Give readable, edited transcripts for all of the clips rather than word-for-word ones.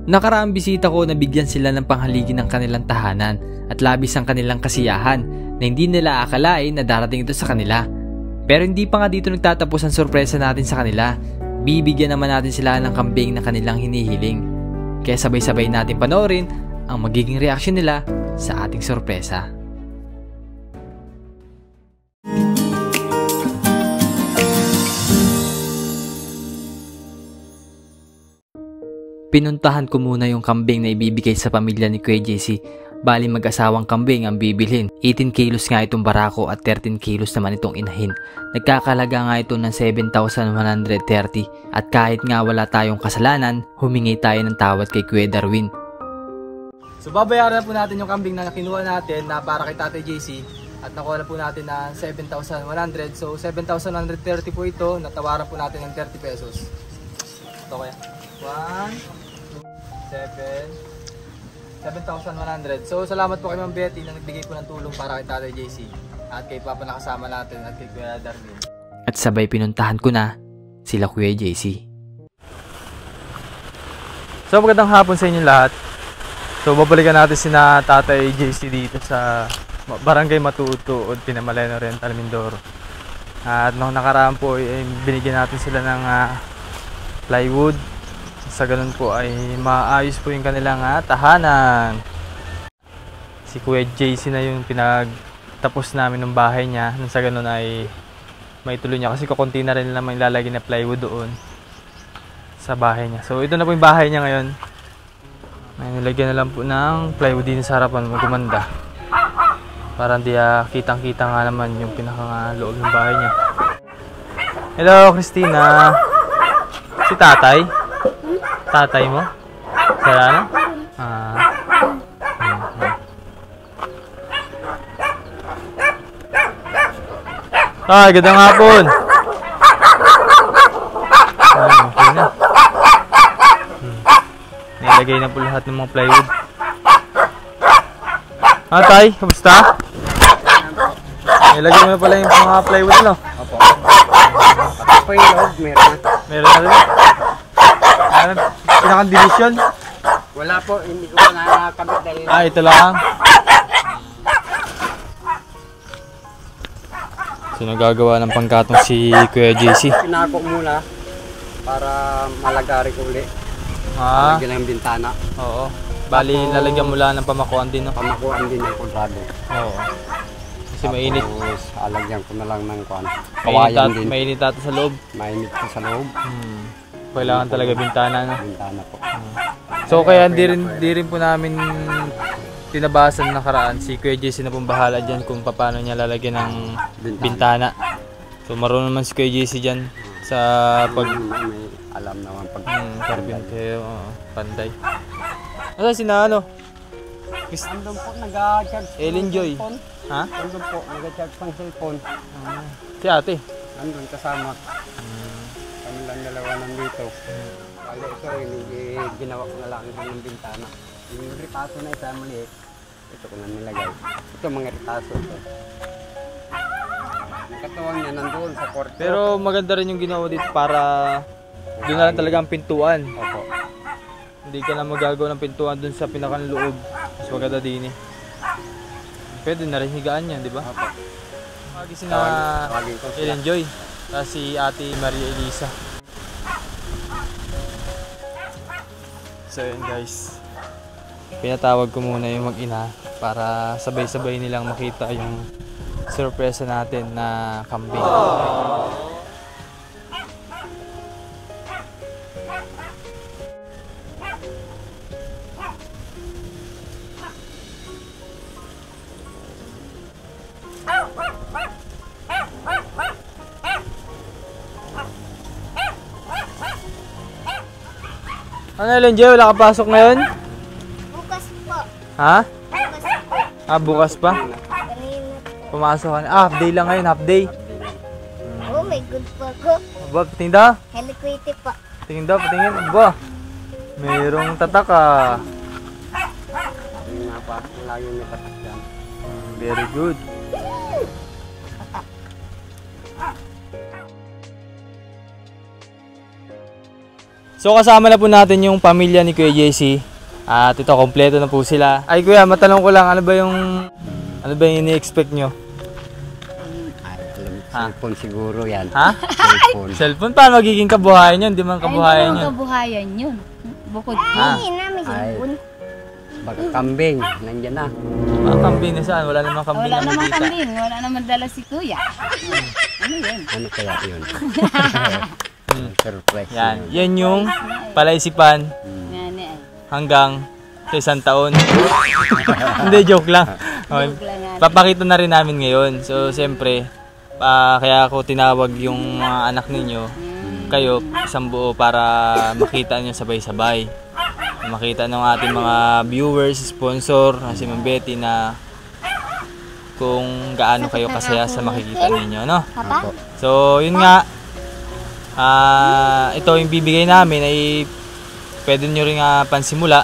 Nakaraang bisita ko, nabigyan sila ng panghaligi ng kanilang tahanan at labis ang kanilang kasiyahan na hindi nila akalain na darating ito sa kanila. Pero hindi pa nga dito nagtatapos ang sorpresa natin sa kanila. Bibigyan naman natin sila ng kambing na kanilang hinihiling. Kaya sabay-sabay natin panoorin ang magiging reaksyon nila sa ating sorpresa. Pinuntahan ko muna yung kambing na ibibigay sa pamilya ni Kuya JC. Bali mag-asawang kambing ang bibilhin. 18 kilos nga itong barako at 13 kilos naman itong inahin. Nagkakalaga nga ito ng 7,130 at kahit nga wala tayong kasalanan, humingi tayo ng tawad kay Kuya Darwin. So babayaran na po natin yung kambing na kinuha natin na para kay Tatay JC at nakuha na po natin na 7,100. So 7,130 po ito, natawaran po natin ng 30 pesos. Ito kaya? 7,100. So salamat po kay Ma'am Betty na nagbigay po ng tulong para kay Tatay JC at kay Papa na kasama natin at kay Kuya Darwin. At sabay pinuntahan ko na sila Kuya JC. So magandang hapon sa inyo lahat. So babalikan natin sina Tatay JC dito sa Barangay Matuto, Pinamaleno, Oriental, Mindoro. At nung nakaraan po ay binigyan natin sila ng plywood. Sa ganun po ay maayos po yung kanilang tahanan. Si Kuya JC na yung pinagtapos namin ng bahay niya. Nang sa ganun ay maituloy niya kasi kukunti na rin naman ilalagay na plywood doon sa bahay niya. So ito na po yung bahay niya ngayon. May nilagyan na lang po ng plywood din sa harapan, magumanda. Para hindi kitang-kita nga naman yung pinaka-loob ng bahay niya. Hello, Christina. Si Tatay? Tatay mo? Sala na? Ay, gandang hapon. Okay na. Nilagay na po lahat ng mga plywood. Tay, kamusta? Nilagay mo na pala yung mga plywood, no? Opo. Pati po yung loob, meron na. Meron na rin. Pinakang division? Wala po, hindi ko pa nakakabit dahil... Ito lang. So nagagawa ng pangkatong si Kuya JC. Pinako muna para malagari ko ulit. Lagyan ng bintana. Oo. Bali, lalagyan mo lang ng pamakuan din, no? Pamakuan din ng kontrado. Oo. Kasi mainit. Tapos, alagyan ko na lang ng kuan. Mainit ata sa loob. Mainit ko sa loob. Kailangan talaga bintana, no? Bintana po. So kaya di rin po namin tinabasan nakaraan. Si Kuya JC na pong bahala dyan kung paano niya lalagyan ng bintana. So marunong naman si Kuya JC dyan sa pag... May alam naman pag... Carpintero, panday. Asa si na ano? Andun po, nag-charge Ellen Joy. Ha? Andun po, nag-charge pang cellphone. Si ate? Andun kasama. Kami lang dalawa nandito. Bale ito, ginawa ko na lang ng bintana. Yung ritaso na isa maliit, ito ko na nilagay. Ito mga ritaso ito. Yung katuwang niya nandoon sa kwarto. Pero maganda rin yung ginawa dito para doon na lang talaga ang pintuan. Opo. Hindi ka na magagawa ng pintuan doon sa pinakanloob. Mas maganda din eh. Pwede na rin higaan yan, di ba? Opo. Pagi sina Ellen Joy. Tapos si Ate Maria Elisa. So yun guys. Pinatawag ko muna yung mag-ina para sabay-sabay nilang makita yung surpresa natin na kambing. Ano Ellen Joy, wala ka pasok ngayon? Bukas po. Ha? Bukas po. Bukas pa? Kanina po. Pumasok ka na. Half day lang ngayon, half day. Oh, may good po ako. Aba, patingin daw. Hello Kitty po. Patingin daw, patingin. Aba, mayroong tatak Yung nga lagi may patak dyan. Very good. So kasama na po natin yung pamilya ni Kuya JC. At ito, kompleto na po sila. Ay kuya, matanong ko lang, ano ba yung ini-expect nyo? Cellphone siguro yan. Ha? Cellphone. Cellphone? Paano magiging kabuhayan yun? Di man kabuhayan Ay, yun. kabuhayan yun. Bukod Hindi namin Ay. cellphone. Baka kambing. Nandyan na. Ang kambing na saan? Wala namang kambing wala na naman makita. kambing, wala naman dala si kuya. Ano yun? Ano kaya yun? Surprise. Yan. Yan yung palaisipan Yan eh. hanggang sa isang taon. Hindi, joke lang. Okay. Joke lang yan. Papakita na rin namin ngayon. So, siyempre, kaya ako tinawag yung mga anak ninyo, kayo, isang buo para makita nyo sabay-sabay. Makita ng ating mga viewers, sponsor, si Ma'am Betty na kung gaano kayo kasaya sa makikita ninyo, no? Opo. So, yun nga, ito yung bibigay namin ay pwede nyo rin pansimula.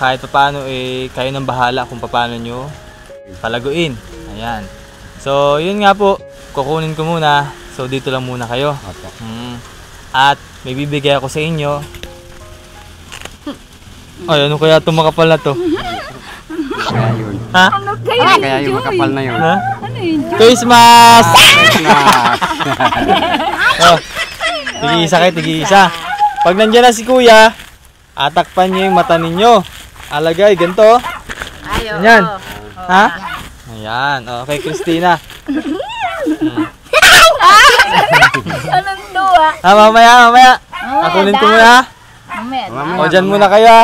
Kahit paano, kayo nang bahala kung paano nyo palaguin. Ayan. So, yun nga po, kukunin ko muna. So, dito lang muna kayo. Opo. At may bibigay ako sa inyo. Ay, ano kaya itong makapal na to? Kaya yun. Ha? Ano kaya Ano kaya yung makapal na yun? Ha? Ano yun? Christmas! Christmas! Oh, tig-isa kayo, tig-isa. Pag nandiyan na si kuya, atakpan niyo yung mata ninyo. Alagay, ganito. Ayo. Ganyan. Ha? Ayan. Okay, Christina. Anong duwa? Mamaya. Akunin ko muna. Mamaya daw. O, dyan muna kayo.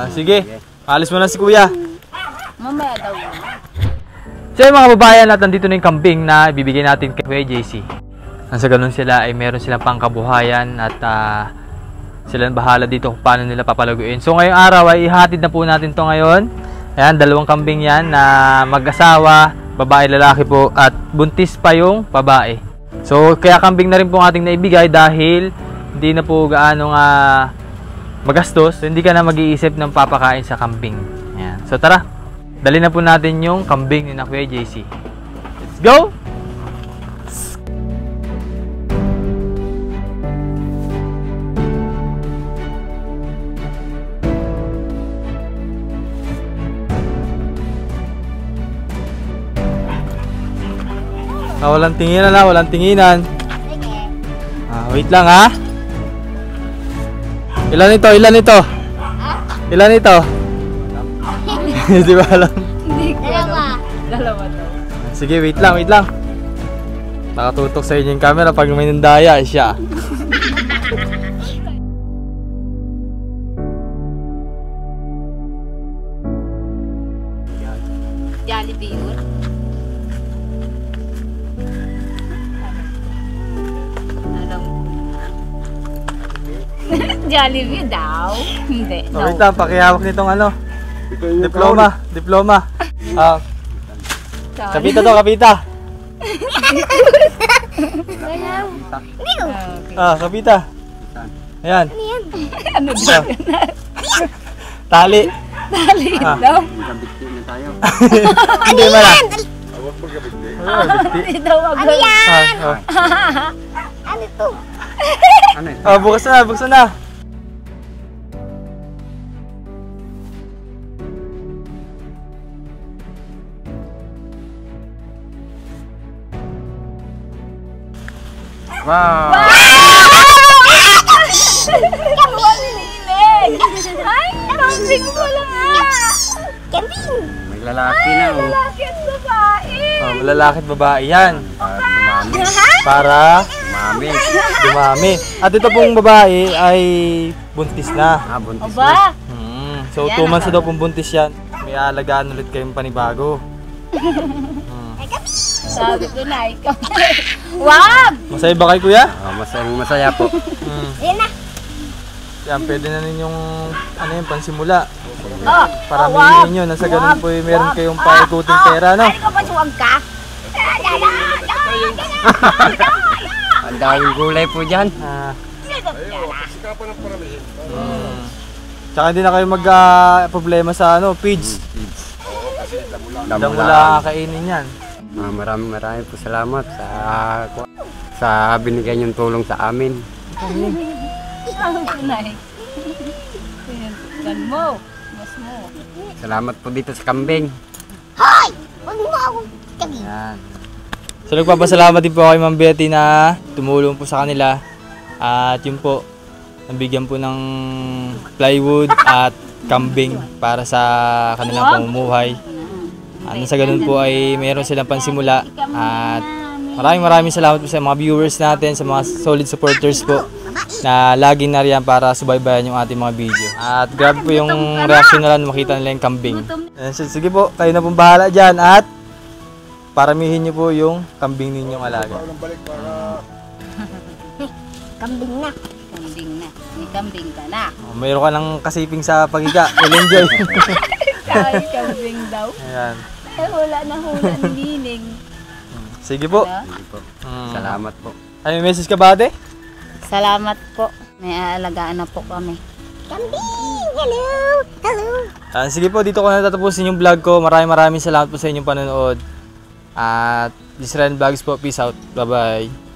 Sige. Alis mo na si kuya. Mamaya daw. So yung mga babayan, at nandito na yung kambing na ibibigay natin kay Kuya JC. Nasa ganun sila ay meron silang pangkabuhayan at sila bahala dito kung paano nila papalaguin. So ngayong araw ay ihatid na po natin to ngayon. Ayan, 2 kambing yan na mag-asawa, babae, lalaki po, at buntis pa yung babae. So kaya kambing na rin po ating naibigay dahil hindi na po gaano magastos. So, hindi ka na mag-iisip ng papakain sa kambing. Ayan. So tara, dali na po natin yung kambing ni na Kuya JC. Let's go! Walang tinginan na, walang tinginan. Sige. Wait lang ha. Ilan ito? Ilan ito? Hindi ba alam? Hindi ko alam. Dalawa. Dalawa daw. Sige, wait lang. Nakatutok sa inyo yung camera pag may nandaya siya. Jollibee yun. Alam ko. Jollibee daw. Hindi. Wait lang, pakihawak nitong diploma. Kapita to, kapita. Kapita. Ayan. Ano daw? Tali. Dali daw. Magkabiti na tayo. Hindi man na. Hindi daw wag. Ano to? Ano yun? Buksan na. Wow! Ay, kambing mo lang Kambing! May lalaki na oh. Lalaki at babae. Lalaki at babae yan. Dumami. Para Dumami. dumami. At ito pong babae ay buntis na. Buntis na. Aba, So, 2 months na daw pong buntis yan. May alagaan ulit kayong panibago. sabi ko na ikaw. Wag! Masaya ba kayo, kuya? Masaya po. Ayan na. Yan, pwede na ninyong pansimula. Oh, Para wag. may nyo, nasa ganun po meron kayong paikuting pera, no? Ano ka ba suwag ka? Ang daming gulay po dyan. Tsaka hindi na kayo problema sa feeds. Damula kainin yan. Maraming po salamat sa binigay niyong tulong sa amin. Ang tunay. Gan mo. Mas mo. Salamat po dito sa kambing. Hoy! Huwag mo ako kami. Yan. So nagpapasalamat din po kay Ma'am Betty na tumulong po sa kanila. At yun po, nabigyan po ng plywood at kambing para sa kanilang pamumuhay. Ano sa ganun po ay mayroon silang pansimula. At maraming salamat po sa mga viewers natin, sa mga solid supporters po na laging nariyan para subaybayan yung ating mga video. At grabe po yung reaction nila nung makita nila yung kambing. Sige po, kayo na pong bahala dyan at paramihin niyo po yung kambing ninyong alaga. Kambing na. Kambing na. May kambing ka na. Mayroon ka ng kasiping sa paghiga. We'll enjoy. Kaya kambing daw. Ayan. Eh, wala na hula ni Nining. Sige po. Sige po. Salamat po. Ay, may message ka ba ate? Salamat po. May aalagaan na po kami. Kambing! Hello! Hello! Sige po, dito ko na tatapusin yung vlog ko. Maraming salamat po sa inyong panonood. At this Ren Vlogs po. Peace out. Bye-bye.